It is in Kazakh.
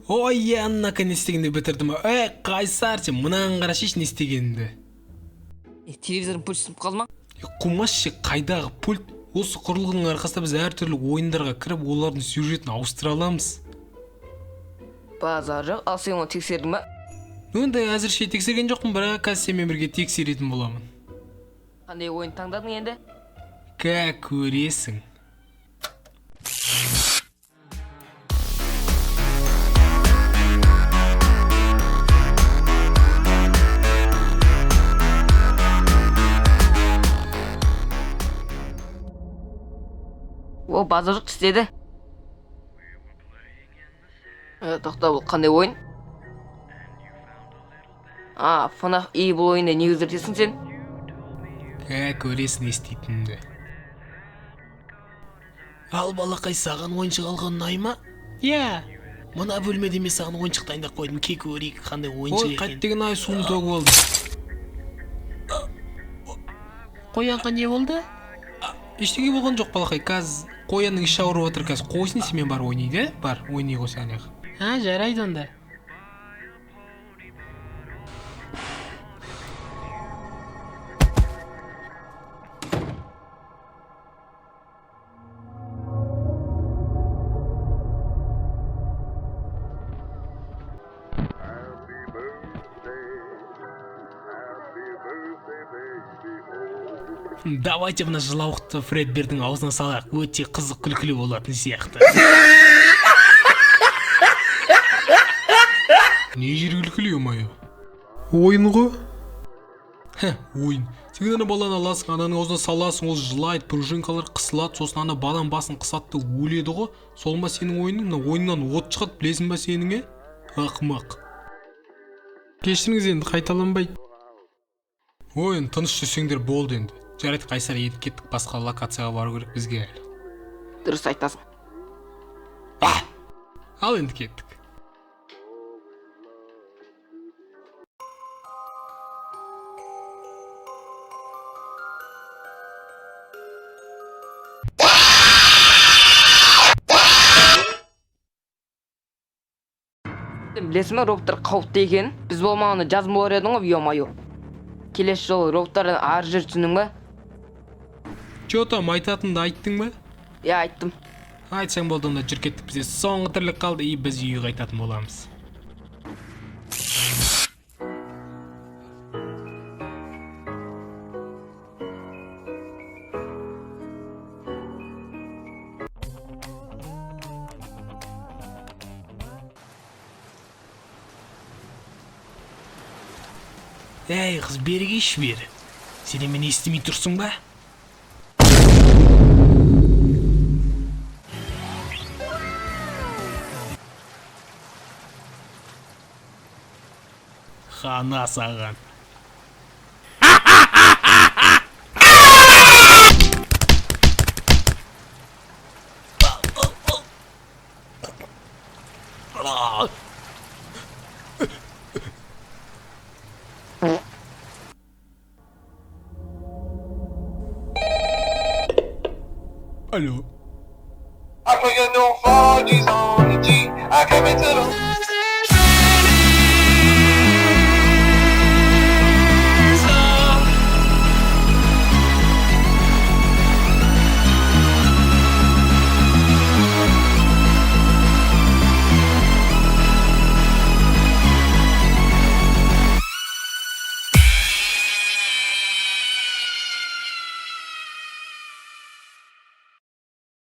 Ой, я наконец-то бітірдім. Қайсарчы, мынаған қарашыш не істегенді. Телевизордың пульті сынып қалды ма? Құмашы, қайдағы пульт? Осы құрылғының арқасында біз әртүрлі ойындарға кіріп, олардың сюжетін ауыстыра аламыз. Базар жоқ, ал сен оны тексердің ба? Ондай әзірше тексерген жоқпын, бірақ қазір сенімен бірге тексеретін боламын. Қандай ойын таңдадың енді? Көресің. О, базар жоқ істеді. Тоқта, бұл қандай ойын? FNAF бұл ойында не өзгертесің сен? Көресің естейтінді. Ал балақай, саған ойыншық алған ұнай ма? Иә. Мына бөлмеде мен саған ойыншық дайындап қойдым, көрейік қандай ойыншық екен. Ой, қайттеген ай суын төгіп алды. Қоянға не болды? Ештеңе болған жоқ балақай, қазір қоянның іші ауырып отыр, қазір қойсын сенімен бар ойнайды, бар ойнай қойсаңыз. Жарайды онда. Давайте мына жылауықты Фредбердің аузына салайық, өте қызық күлкілі болатын сияқты. Не жер күлкілі ойы? Ойын ғой? Ойын. Сен ана баланы аласың, ананың аузына саласың, ол жылайды, пружинкалар қысылады, сосын ана баланың басын қысатты өледі ғой. Сол ма сенің ойының? Ойыннан от шығады, білесің ба сенің, ақымақ. Кешіріңіз енді, қайталанбай. Ойын, тыныш жүрсеңдер болды енді. Жарайды, Қайсар, енді кеттік, басқа локацияға бару керек бізге. Дұрыс айтасың. Ал енді кеттік. Білесің бе, роботтар қауіпті екенін? Біз болмағанда жазым болар едің ғой, ё-моё. Келесі жолы роботтардан ар жер түсіндің ба? Чё там, айтатынды айттың ба? Иә, айттым. Айтсаң болды, онда жүр кеттік, бізде соңғы тірлік қалды, біз үйге қайтатын боламыз. Қыз, бері келші бері. Сен мені естімей тұрсың ба? Хана саған. Alô? I put your new 4Gs on the G. I came into the